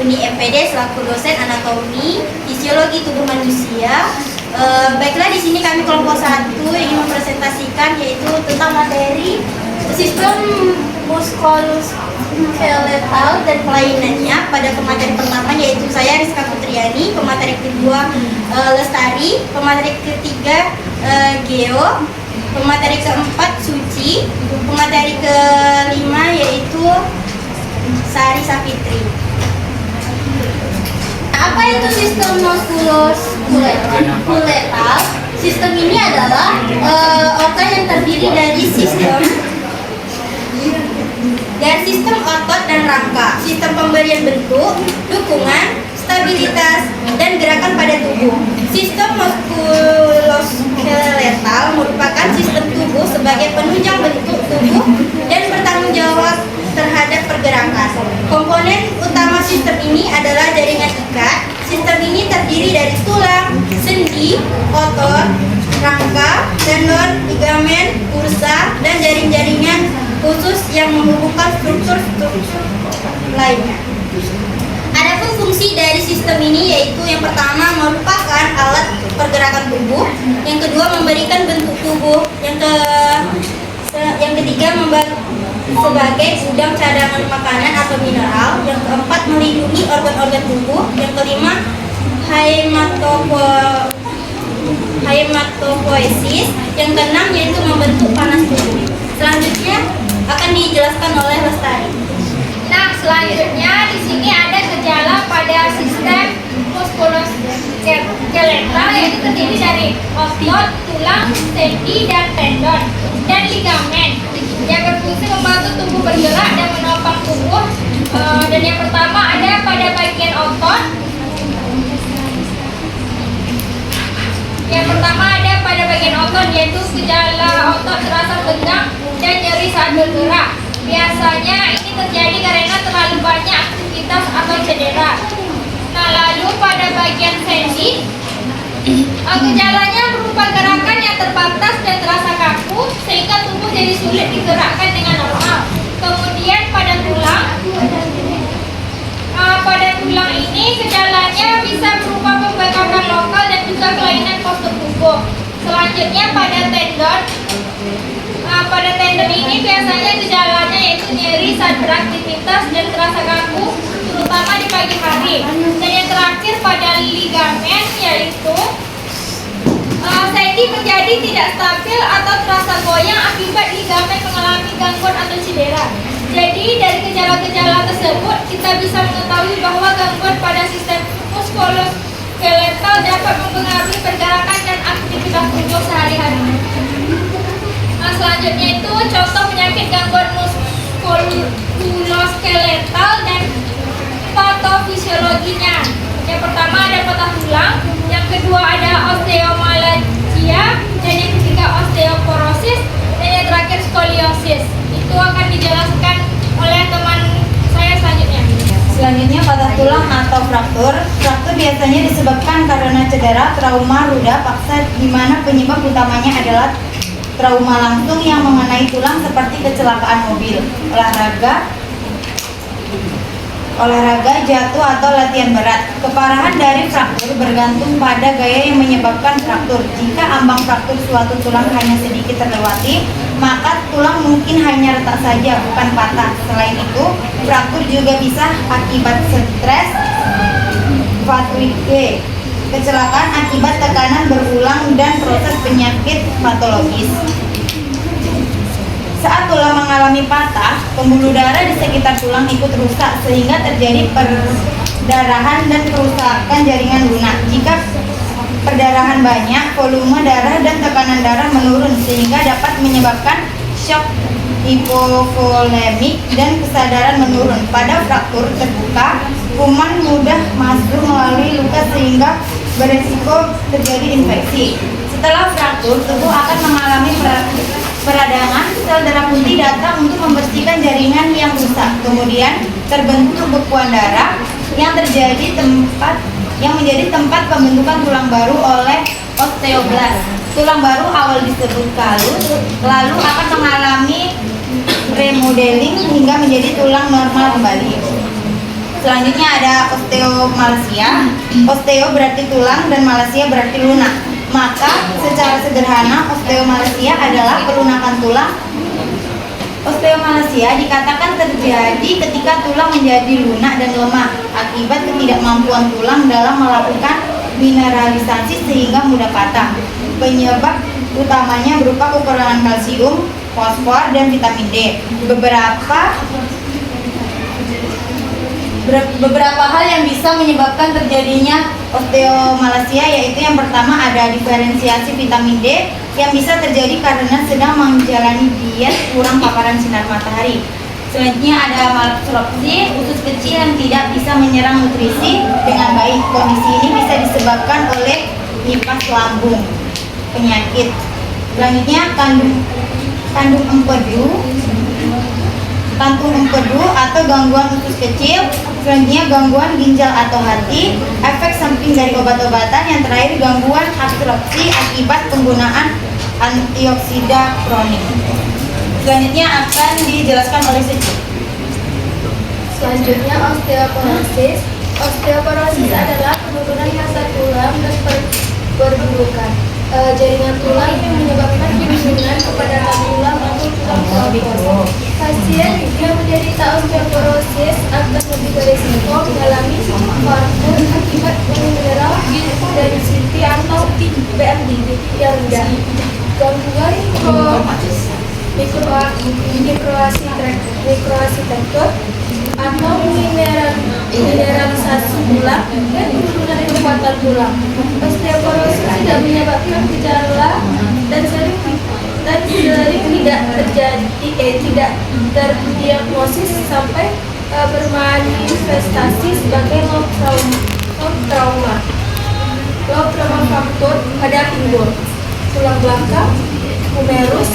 Uni FPD selaku dosen anatomi fisiologi tubuh manusia. Baiklah, di sini kami kelompok 1 ingin mempresentasikan yaitu tentang materi sistem muskuloskeletal dan kelainannya pada pemateri pertama, yaitu saya Rizka Putriani, pemateri kedua Lestari, pemateri ketiga Geo, pemateri keempat Suci, pemateri kelima yaitu Sari Safitri. Apa itu sistem muskuloskeletal? Sistem ini adalah organ yang terdiri dari sistem otot dan rangka, sistem pemberian bentuk, dukungan, stabilitas, dan gerakan pada tubuh. Sistem muskuloskeletal merupakan sistem tubuh sebagai penunjang bentuk tubuh dan bertanggung jawab terhadap pergerakan. Komponen utama sistem ini adalah jaringan ikat. Sistem ini terdiri dari tulang, sendi, otot, rangka, tendon, ligamen, bursa, dan jaring-jaringan khusus yang menghubungkan struktur-struktur lainnya. Adapun fungsi dari sistem ini yaitu yang pertama merupakan alat pergerakan tubuh, yang kedua memberikan bentuk tubuh, yang ketiga sebagai gudang cadangan makanan atau mineral, yang keempat melindungi organ-organ tubuh, yang kelima hematopoiesis, yang keenam yaitu membentuk panas tubuh. Selanjutnya akan dijelaskan oleh Lestari. Nah, selanjutnya di sini ada gejala pada sistem muskuloskeletal, yaitu terdiri dari otot, tulang, sendi, dan tendon, dan ligamen yang berfungsi membantu tubuh bergerak dan menopang tubuh. Dan yang pertama ada pada bagian otot. Yang pertama ada pada bagian otot, yaitu gejala otot terasa tegang dan nyeri saat bergerak. Biasanya ini terjadi karena terlalu banyak aktivitas atau cedera. Nah, lalu pada bagian sendi, gejalanya berupa gerakan yang terbatas dan terasa kaku sehingga tubuh jadi sulit digerakkan dengan normal. Kemudian pada tulang ini gejalanya bisa berupa pembengkakan lokal dan juga kelainan postur tubuh. Selanjutnya pada tendon. Pada tendon ini biasanya gejalanya yaitu nyeri saat beraktivitas dan terasa kaku, terutama di pagi hari. Dan yang terakhir pada ligamen, yaitu sendi menjadi tidak stabil atau terasa goyang akibat ligamen mengalami gangguan atau cedera. Jadi dari gejala-gejala tersebut kita bisa mengetahui bahwa gangguan pada sistem muskuloskeletal dapat mempengaruhi pergerakan dan aktivitas tubuh sehari-hari. Nah, selanjutnya itu contoh penyakit gangguan muskuloskeletal dan patofisiologinya. Yang pertama ada patah tulang, yang kedua ada osteomalagia, dan yang ketiga osteoporosis, dan yang terakhir skoliosis. Itu akan dijelaskan oleh teman saya selanjutnya. Selanjutnya patah tulang atau fraktur. Fraktur biasanya disebabkan karena cedera, trauma, ruda paksa, di mana penyebab utamanya adalah trauma langsung yang mengenai tulang seperti kecelakaan mobil, olahraga, jatuh atau latihan berat. Keparahan dari fraktur bergantung pada gaya yang menyebabkan fraktur. Jika ambang fraktur suatu tulang hanya sedikit terlewati, maka tulang mungkin hanya retak saja, bukan patah. Selain itu, fraktur juga bisa akibat stres, fatigue, kecelakaan akibat tekanan berulang, dan proses penyakit patologis. Saat tulang mengalami patah, pembuluh darah di sekitar tulang ikut rusak sehingga terjadi perdarahan dan kerusakan jaringan lunak. Jika perdarahan banyak, volume darah dan tekanan darah menurun sehingga dapat menyebabkan shock hipovolemik dan kesadaran menurun. Pada fraktur terbuka, kuman mudah masuk melalui luka sehingga beresiko terjadi infeksi. Setelah fraktur, tubuh akan mengalami peradangan. Sel darah putih datang untuk membersihkan jaringan yang rusak. Kemudian terbentuk bekuan darah yang menjadi tempat pembentukan tulang baru oleh osteoblast. Tulang baru awal disebut kalus, lalu akan mengalami remodeling hingga menjadi tulang normal kembali. Selanjutnya ada osteomalacia. Osteo berarti tulang dan malacia berarti lunak. Maka secara sederhana osteomalacia adalah pelunakan tulang. Osteomalacia dikatakan terjadi ketika tulang menjadi lunak dan lemah akibat ketidakmampuan tulang dalam melakukan mineralisasi sehingga mudah patah. Penyebab utamanya berupa kekurangan kalsium, fosfor, dan vitamin D. Beberapa hal yang bisa menyebabkan terjadinya osteomalacia yaitu yang pertama ada diferensiasi vitamin D yang bisa terjadi karena sedang menjalani diet kurang paparan sinar matahari. Selanjutnya ada malabsorpsi, usus kecil yang tidak bisa menyerang nutrisi dengan baik. Kondisi ini bisa disebabkan oleh lipas lambung, penyakit. Selanjutnya kandung empedu atau gangguan usus kecil. Selanjutnya gangguan ginjal atau hati, efek samping dari obat-obatan. Yang terakhir gangguan absorpsi akibat penggunaan antioksida kronik. Selanjutnya akan dijelaskan oleh Suci. Selanjutnya osteoporosis. Osteoporosis adalah penurunan massa tulang dan perburukan jaringan tulang yang menyebabkan penurunan kepadatan tulang atau tulang keropos. Pasien yang menderita osteoporosis akan lebih berisiko mengalami fraktur akibat mineral density atau BMD yang rendah. Gangguan mikroarsitektur atau mineralisasi tulang dan penurunan kekuatan tulang. Osteoporosis tidak menyebabkan gejala dan sering tidak terdiagnosis sampai bermanifestasi sebagai low trauma fraktur pada pinggul, tulang belakang, humerus,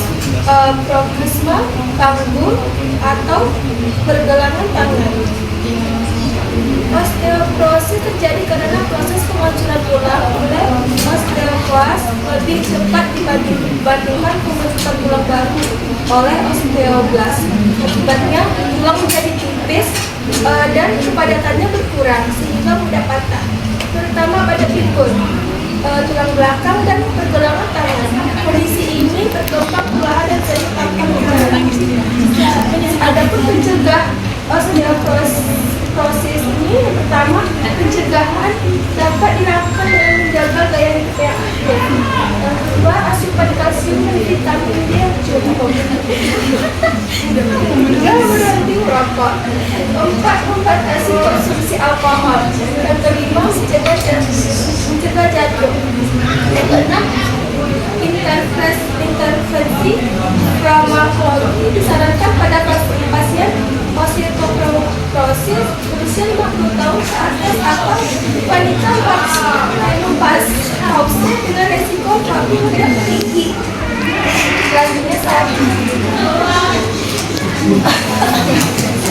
proksima, panggul, atau pergelangan tangan. Osteoporosis terjadi karena proses penghancuran tulang oleh osteoklas lebih cepat dibandingkan pembentukan tulang baru oleh osteoblas. Akibatnya tulang menjadi tipis dan kepadatannya berkurang sehingga mudah patah, terutama pada pinggul, tulang belakang, dan pergelangan tangan. Kondisi ini berkembang perlahan dan sering tanpa gejala. Adapun pencegah osteoporosis ini, yang pertama, pencegahan dapat dilakukan dengan menjaga gaya hidup yang aktif. Yang kedua, asupan kalsium dan vitamin D yang cukup. Berhenti merokok. Keempat, membatasi konsumsi alkohol. Yang kelima, mencegah jantung. Yang keenam, intervensi farmakologi disarankan pada pasien osteoporosis berusia 50 tahun ke atas atau wanita menopause dengan resiko fraktur yang tinggi.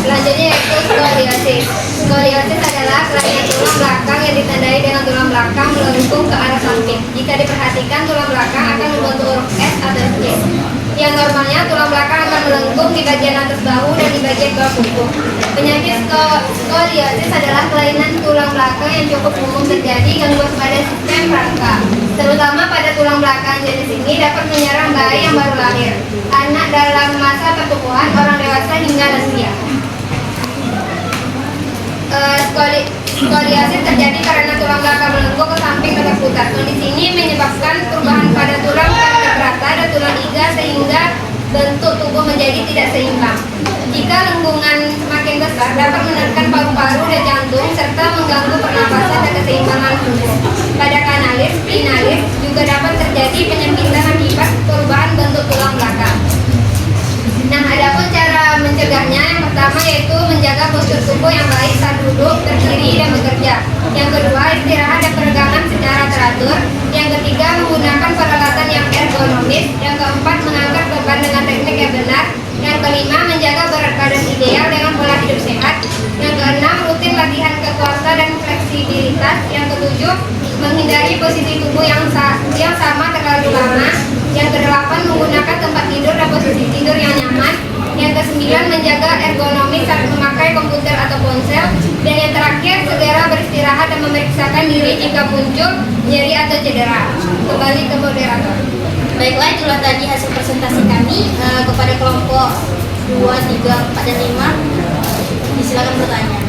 Selanjutnya yaitu skoliosis. Skoliosis adalah kelainan tulang belakang yang ditandai dengan tulang belakang melengkung ke arah samping. Jika diperhatikan, tulang belakang akan membentuk huruf S atau C. Yang normalnya tulang belakang akan melengkung di bagian atas bahu dan di bagian bawah punggung. Penyakit skoliosis adalah kelainan tulang belakang yang cukup umum terjadi gangguan pada sistem rangka, terutama pada tulang belakang. Jenis ini dapat menyerang bayi yang baru lahir, anak dalam masa pertumbuhan, orang dewasa hingga lansia. Skoliosis terjadi karena tulang belakang melengkung ke samping atau terputar. Kondisi ini menyebabkan perubahan pada tulang rata dan tulang iga sehingga bentuk tubuh menjadi tidak seimbang. Jika lengkungan semakin besar, dapat menekan paru-paru dan jantung serta mengganggu pernapasan dan keseimbangan tubuh. Pada kanalis, spinalis juga dapat terjadi penyempitan akibat perubahan bentuk tulang belakang. Nah, adapun cara mencegahnya, yang pertama yaitu menjaga postur tubuh yang baik saat duduk, berdiri, dan bekerja. Yang kedua, istirahat dan peregangan secara teratur. Yang ketiga, menggunakan peralatan yang ergonomis. Yang keempat, mengangkat beban dengan teknik yang benar. Yang kelima, menjaga berat badan ideal dengan pola hidup sehat. Yang keenam, rutin latihan kekuatan dan fleksibilitas. Yang ketujuh, menghindari posisi tubuh yang sama terlalu lama. Yang kedelapan, menggunakan tempat tidur dan posisi tidur yang nyaman. Yang kesembilan, menjaga ergonomi saat memakai komputer atau ponsel. Dan yang terakhir, segera beristirahat dan memeriksakan diri jika muncul nyeri atau cedera. Kembali ke moderator. Baiklah, itulah tadi hasil presentasi kami kepada kelompok 2, 3, 4, dan 5. Silakan bertanya.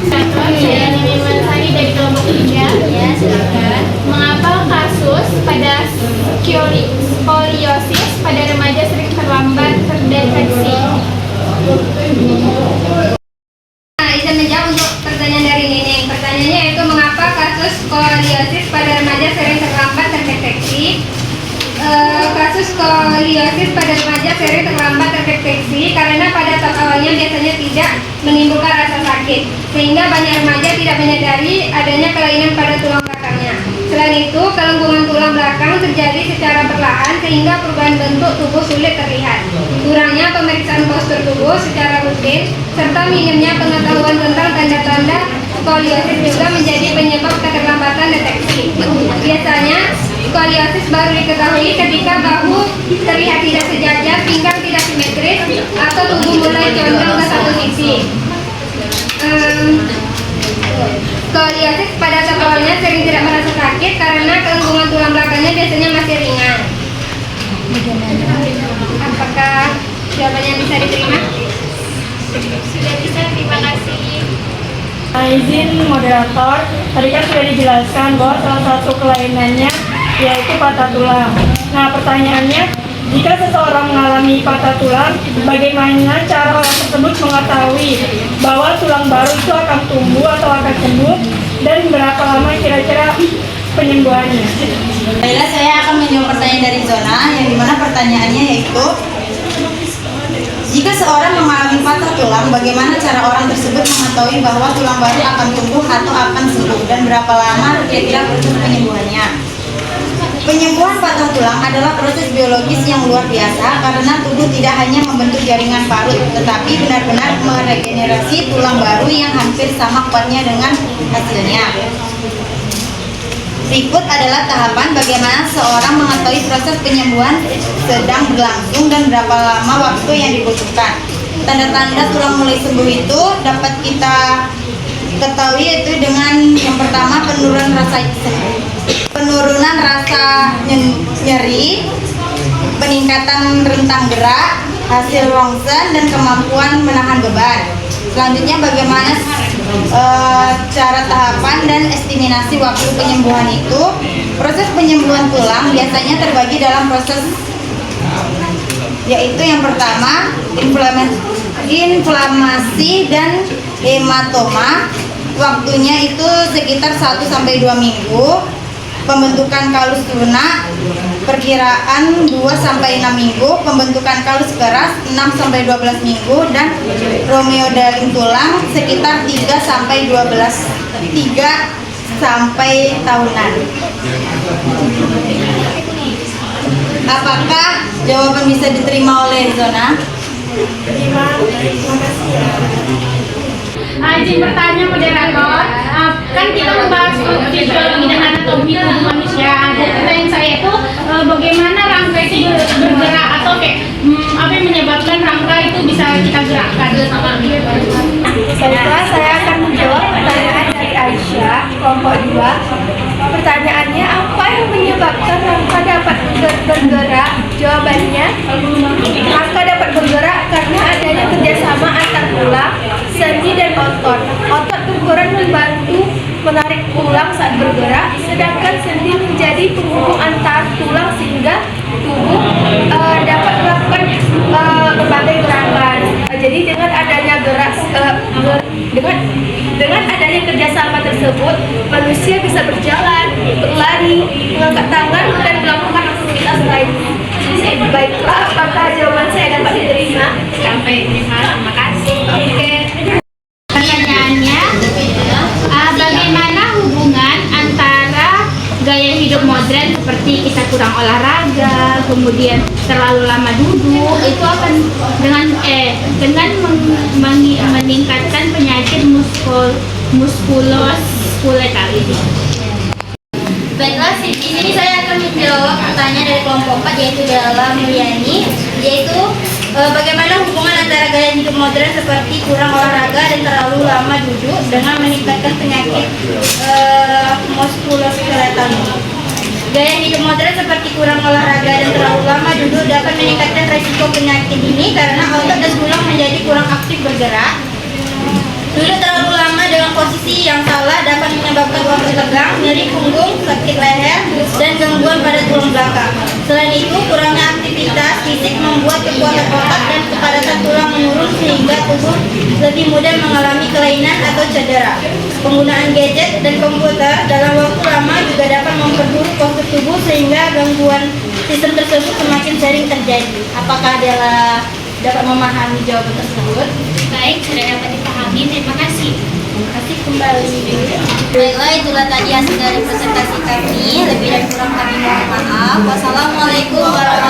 Saya Nimiman Sari dari kelompok 3. Ya, silakan. Mengapa kasus pada skoliosis pada remaja sering terlambat terdeteksi? Nah, izin menjawab untuk pertanyaan dari Nining. Pertanyaannya yaitu mengapa kasus skoliosis pada remaja sering terlambat terdeteksi? Kasus skoliosis pada remaja sering terlambat terdeteksi karena pada tahap awalnya biasanya tidak menimbulkan rasa sakit, sehingga banyak remaja tidak menyadari adanya kelainan pada tulang belakangnya. Selain itu, kelengkungan tulang belakang terjadi secara perlahan sehingga perubahan bentuk tubuh sulit terlihat. Kurangnya pemeriksaan postur tubuh secara rutin serta minimnya pengetahuan tentang tanda-tanda skoliosis juga menjadi penyebab keterlambatan deteksi. Biasanya skoliosis baru diketahui ketika bahu terlihat tidak sejajar, pinggang tidak simetris, atau tubuh mulai condong ke satu sisi. Skoliosis pada tahap awalnya sering tidak merasa sakit karena kelengkungan tulang belakangnya biasanya masih ringan. Apakah jawabannya bisa diterima? Sudah bisa, terima kasih. Izin moderator, tadi kan sudah dijelaskan bahwa salah satu kelainannya yaitu patah tulang. Nah, pertanyaannya, jika seseorang mengalami patah tulang, bagaimana cara orang tersebut mengetahui bahwa tulang baru itu akan tumbuh atau akan sembuh, dan berapa lama kira-kira penyembuhannya? Baiklah, saya akan menjawab pertanyaan dari Zona, yang dimana pertanyaannya yaitu, jika seorang mengalami patah tulang, bagaimana cara orang tersebut mengetahui bahwa tulang baru akan tumbuh atau akan sembuh, dan berapa lama kira-kira proses penyembuhannya? Penyembuhan patah tulang adalah proses biologis yang luar biasa karena tubuh tidak hanya membentuk jaringan parut, tetapi benar-benar meregenerasi tulang baru yang hampir sama kuatnya dengan hasilnya. Berikut adalah tahapan bagaimana seorang mengetahui proses penyembuhan sedang berlangsung dan berapa lama waktu yang dibutuhkan. Tanda-tanda tulang mulai sembuh itu dapat kita ketahui yaitu dengan yang pertama penurunan rasa nyeri, peningkatan rentang gerak, hasil ronsen, dan kemampuan menahan beban. Selanjutnya bagaimana cara tahapan dan estimasi waktu penyembuhan itu. Proses penyembuhan tulang biasanya terbagi dalam proses yaitu yang pertama inflamasi dan hematoma. Waktunya itu sekitar 1-2 minggu. Pembentukan kalus lunak perkiraan 2-6 minggu. Pembentukan kalus keras 6-12 minggu. Dan remodeling tulang sekitar 3 sampai tahunan. Apakah jawaban bisa diterima oleh Zona? Terima kasih. Izin bertanya moderator, kan kita membahas fisiologi dan anatomi tubuh manusia. Ada pertanyaan saya itu bagaimana rangka itu bergerak atau kayak apa yang menyebabkan rangka itu bisa kita gerakkan? Baiklah, saya akan menjawab pertanyaan dari Aisyah, kelompok 2. Pertanyaannya, apa yang menyebabkan rangka dapat bergerak? Jawabannya, rangka dapat bergerak karena adanya kerjasama antar tulang, sendi, dan otot. Otot berperan membantu menarik tulang saat bergerak, sedangkan sendi menjadi penghubung antar tulang sehingga tubuh dapat melakukan berbagai gerakan. Jadi dengan adanya dengan adanya kerjasama tersebut, manusia bisa berjalan, berlari, mengangkat tangan, dan melakukan aktivitas lainnya. Baiklah, apakah jawaban saya dapat diterima? Sampai terima kasih. Oke. Pertanyaannya, bagaimana hubungan antara gaya hidup modern seperti kita kurang olahraga, kemudian terlalu lama duduk, itu akan dengan meningkatkan penyakit muskuloskeletal ini? Baiklah, di sini saya akan menjawab pertanyaan dari kelompok 4 yaitu Della Mulyani, yaitu bagaimana hubungan antara gaya hidup modern seperti kurang olahraga dan terlalu lama duduk dengan meningkatkan penyakit muskuloskeletal ini. Gaya hidup modern seperti kurang olahraga dan terlalu lama duduk dapat meningkatkan resiko penyakit ini karena otot dan tulang menjadi kurang aktif bergerak. Duduk terlalu lama dengan posisi yang salah dapat menyebabkan otot tegang, nyeri punggung, sakit leher, dan gangguan pada tulang belakang. Selain itu, kurangnya aktivitas fisik membuat kekuatan otot dan kepadatan tulang menurun sehingga tubuh lebih mudah mengalami kelainan atau cedera. Penggunaan gadget dan komputer dalam waktu lama juga dapat memperburuk postur tubuh sehingga gangguan sistem tersebut semakin sering terjadi. Apakah Della dapat memahami jawaban tersebut? Baik, sudah dapat dipahami. Terima kasih. Terima kasih kembali. Baiklah, itulah tadi hasil dari presentasi kami. Lebih dan kurang kami mohon maaf. Wassalamualaikum warahmatullahi wabarakatuh.